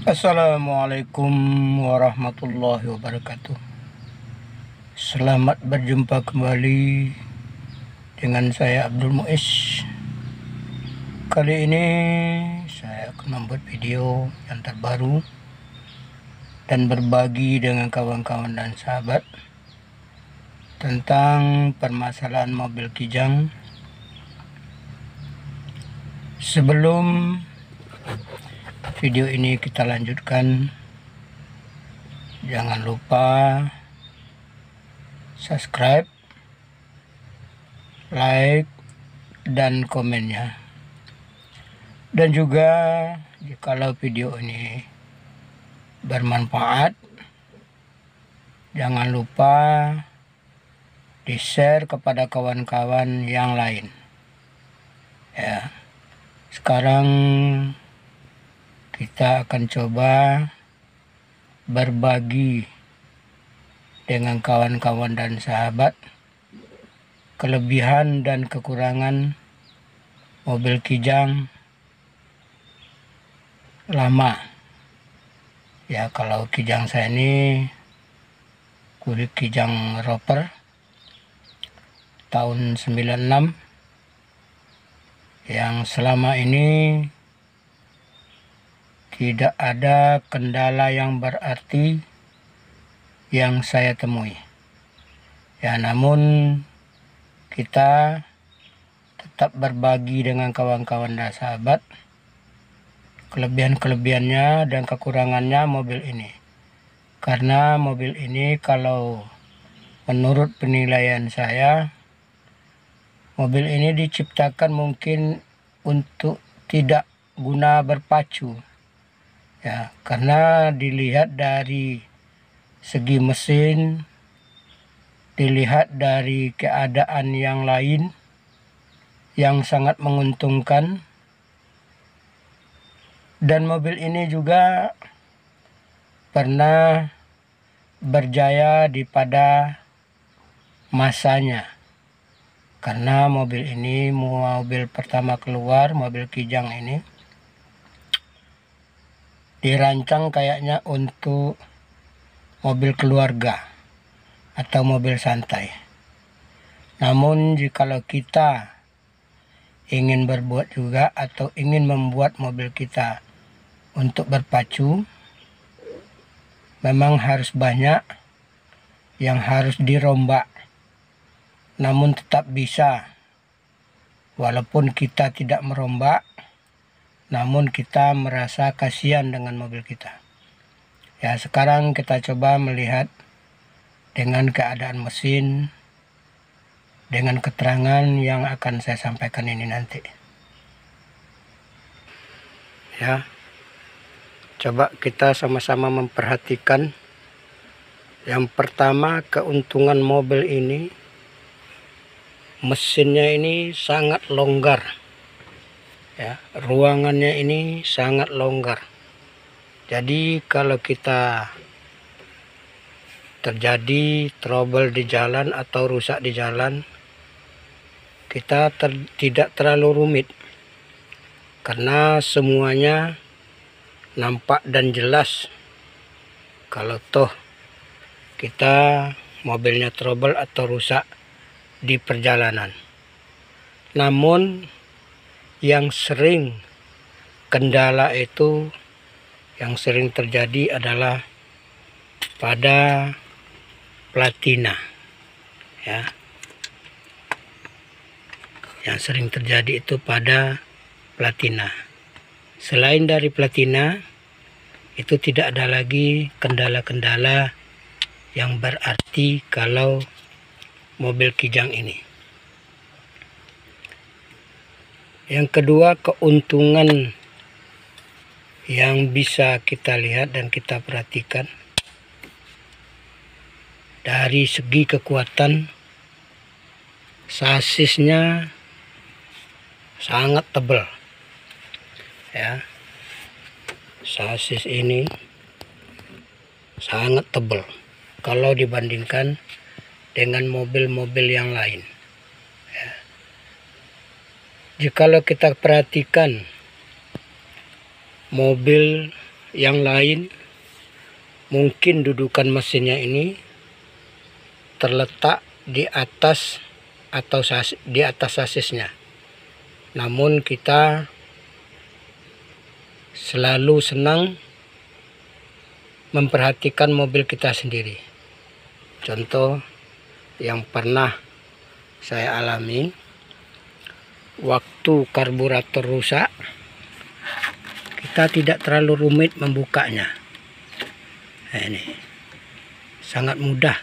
Assalamualaikum warahmatullahi wabarakatuh. Selamat berjumpa kembali dengan saya Abdul Muiz. Kali ini saya akan membuat video yang terbaru dan berbagi dengan kawan-kawan dan sahabat tentang permasalahan mobil Kijang. Sebelum video ini kita lanjutkan, jangan lupa subscribe, like, dan komennya. Dan juga jikalau video ini bermanfaat, jangan lupa di-share kepada kawan-kawan yang lain. Ya. Sekarang kita akan coba berbagi dengan kawan-kawan dan sahabat kelebihan dan kekurangan mobil Kijang lama. Ya, kalau Kijang saya ini kulit Kijang Roper tahun 96 yang selama ini tidak ada kendala yang berarti yang saya temui. Ya, namun kita tetap berbagi dengan kawan-kawan dan sahabat kelebihan-kelebihannya dan kekurangannya mobil ini. Karena mobil ini kalau menurut penilaian saya, mobil ini diciptakan mungkin untuk tidak guna berpacu. Ya, karena dilihat dari segi mesin, dilihat dari keadaan yang lain yang sangat menguntungkan, dan mobil ini juga pernah berjaya di pada masanya. Karena mobil ini mobil pertama keluar, mobil Kijang ini dirancang kayaknya untuk mobil keluarga atau mobil santai. Namun jikalau kita ingin berbuat juga atau ingin membuat mobil kita untuk berpacu, memang harus banyak yang harus dirombak. Namun tetap bisa, walaupun kita tidak merombak, namun kita merasa kasihan dengan mobil kita. Ya, sekarang kita coba melihat dengan keadaan mesin, dengan keterangan yang akan saya sampaikan ini nanti. Ya, coba kita sama-sama memperhatikan. Yang pertama, keuntungan mobil ini, mesinnya ini sangat longgar. Ya, ruangannya ini sangat longgar. Jadi kalau kita terjadi trouble di jalan atau rusak di jalan, kita tidak terlalu rumit. Karena semuanya nampak dan jelas. Kalau toh kita mobilnya trouble atau rusak di perjalanan. Namun yang sering kendala itu, yang sering terjadi adalah pada platina. Ya, yang sering terjadi itu pada platina. Selain dari platina, itu tidak ada lagi kendala-kendala yang berarti kalau mobil Kijang ini. Yang kedua, keuntungan yang bisa kita lihat dan kita perhatikan dari segi kekuatan, sasisnya sangat tebal. Ya, sasis ini sangat tebal kalau dibandingkan dengan mobil-mobil yang lain. Ya. Jikalau kita perhatikan mobil yang lain mungkin dudukan mesinnya ini terletak di atas atau di atas sasisnya. Namun kita selalu senang memperhatikan mobil kita sendiri. Contoh yang pernah saya alami, waktu karburator rusak, kita tidak terlalu rumit membukanya. Nah, ini sangat mudah.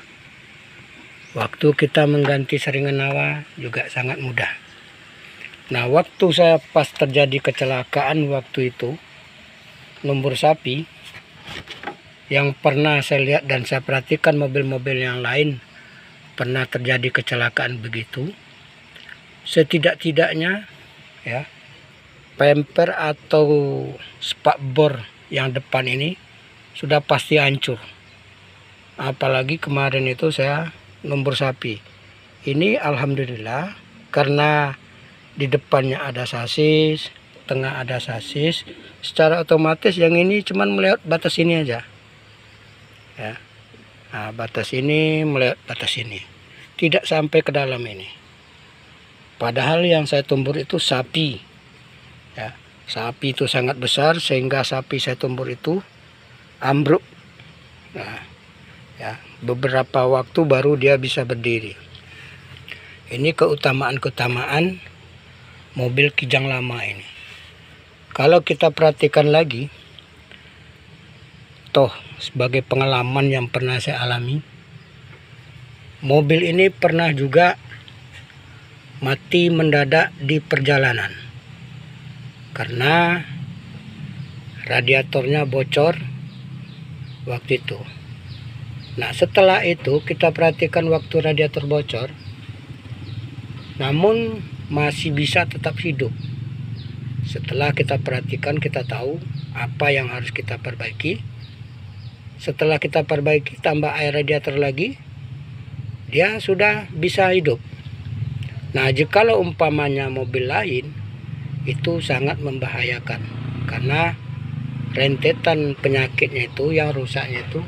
Waktu kita mengganti saringan nawa juga sangat mudah. Nah, waktu saya pas terjadi kecelakaan waktu itu, lumpur sapi, yang pernah saya lihat dan saya perhatikan mobil-mobil yang lain pernah terjadi kecelakaan begitu, setidak-tidaknya ya, bumper atau spakbor yang depan ini sudah pasti hancur. Apalagi kemarin itu saya lumpur sapi. Ini alhamdulillah karena di depannya ada sasis, tengah ada sasis, secara otomatis yang ini cuman melihat batas ini aja. Ya. Nah, batas ini melihat batas ini. Tidak sampai ke dalam ini. Padahal yang saya tumbur itu sapi. Ya, sapi itu sangat besar sehingga sapi saya tumbur itu ambruk. Nah, ya, beberapa waktu baru dia bisa berdiri. Ini keutamaan-keutamaan mobil Kijang lama ini. Kalau kita perhatikan lagi, toh sebagai pengalaman yang pernah saya alami, mobil ini pernah juga mati mendadak di perjalanan karena radiatornya bocor waktu itu. Nah, setelah itu kita perhatikan waktu radiator bocor, namun masih bisa tetap hidup. Setelah kita perhatikan, kita tahu apa yang harus kita perbaiki. Setelah kita perbaiki, tambah air radiator lagi, dia sudah bisa hidup. Nah, jikalau umpamanya mobil lain, itu sangat membahayakan karena rentetan penyakitnya itu, yang rusaknya itu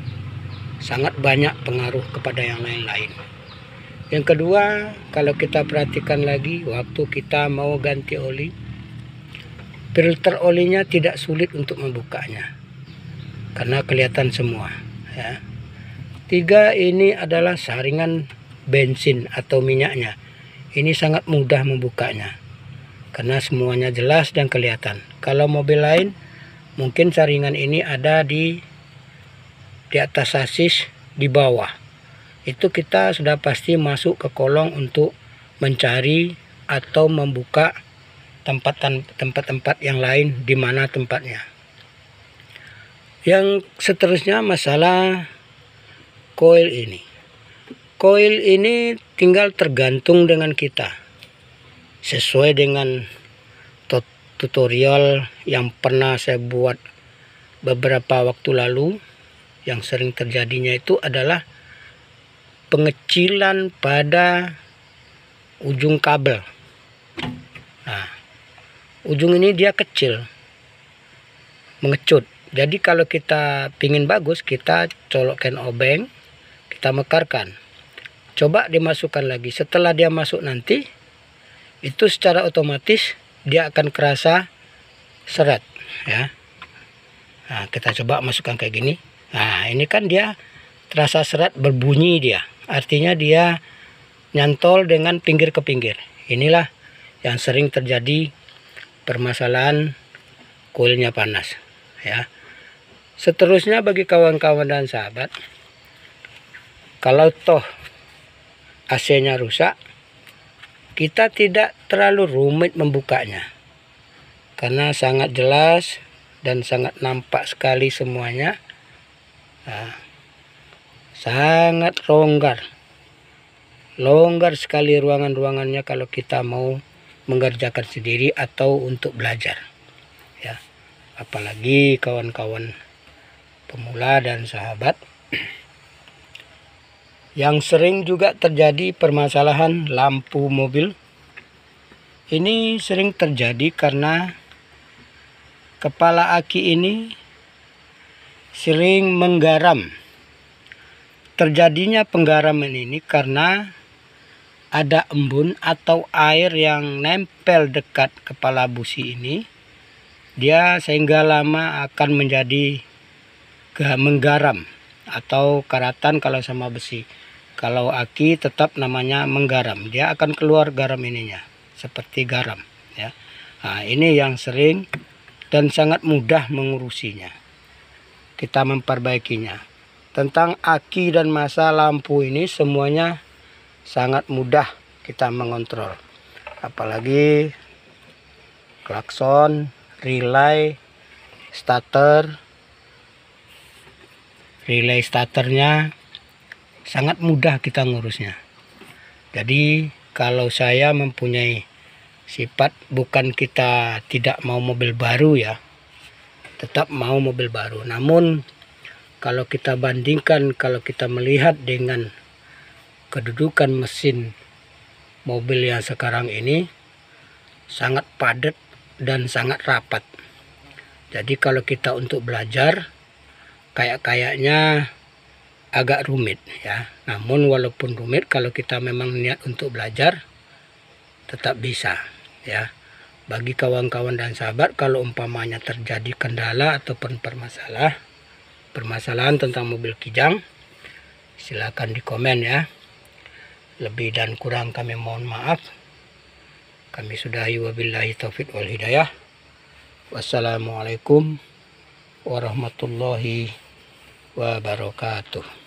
sangat banyak pengaruh kepada yang lain-lain. Yang kedua, kalau kita perhatikan lagi, waktu kita mau ganti oli, filter olinya tidak sulit untuk membukanya karena kelihatan semua. Ya. 3, ini adalah saringan bensin atau minyaknya. Ini sangat mudah membukanya karena semuanya jelas dan kelihatan. Kalau mobil lain, mungkin saringan ini ada di atas sasis di bawah. Itu kita sudah pasti masuk ke kolong untuk mencari atau membuka tempat-tempat yang lain di mana tempatnya. Yang seterusnya masalah koil ini. Koil ini tinggal tergantung dengan kita. Sesuai dengan tutorial yang pernah saya buat beberapa waktu lalu, yang sering terjadinya itu adalah pengecilan pada ujung kabel. Nah, ujung ini dia kecil, mengecut. Jadi kalau kita pingin bagus, kita colokkan obeng, kita mekarkan. Coba dimasukkan lagi. Setelah dia masuk nanti, itu secara otomatis dia akan kerasa seret. Ya. Nah, kita coba masukkan kayak gini. Nah, ini kan dia terasa seret, berbunyi dia. Artinya dia nyantol dengan pinggir ke pinggir. Inilah yang sering terjadi permasalahan koilnya panas. Ya. Seterusnya bagi kawan-kawan dan sahabat, kalau toh AC-nya rusak, kita tidak terlalu rumit membukanya. Karena sangat jelas dan sangat nampak sekali semuanya. Nah, sangat longgar sekali ruangan-ruangannya kalau kita mau mengerjakan sendiri atau untuk belajar, ya. Apalagi kawan-kawan pemula dan sahabat yang sering juga terjadi permasalahan lampu mobil. Ini sering terjadi karena kepala aki ini sering menggaram. Terjadinya penggaraman ini karena ada embun atau air yang nempel dekat kepala busi ini. Dia sehingga lama akan menjadi menggaram atau karatan kalau sama besi. Kalau aki tetap namanya menggaram. Dia akan keluar garam ininya seperti garam ya. Nah, ini yang sering dan sangat mudah mengurusinya. Kita memperbaikinya. Tentang aki dan masa lampu ini semuanya sangat mudah kita mengontrol. Apalagi klakson, relay, starter. Relay starternya sangat mudah kita ngurusnya. Jadi kalau saya mempunyai sifat bukan kita tidak mau mobil baru ya, tetap mau mobil baru. Namun kalau kita bandingkan, kalau kita melihat dengan kedudukan mesin mobil yang sekarang ini sangat padat dan sangat rapat. Jadi kalau kita untuk belajar kayaknya agak rumit ya. Namun walaupun rumit, kalau kita memang niat untuk belajar tetap bisa ya. Bagi kawan-kawan dan sahabat, kalau umpamanya terjadi kendala ataupun permasalahan tentang mobil Kijang, silakan di komen ya. Lebih dan kurang kami mohon maaf. Kami sudahi, wabillahi taufik wal hidayah. Wassalamualaikum warahmatullahi wabarakatuh.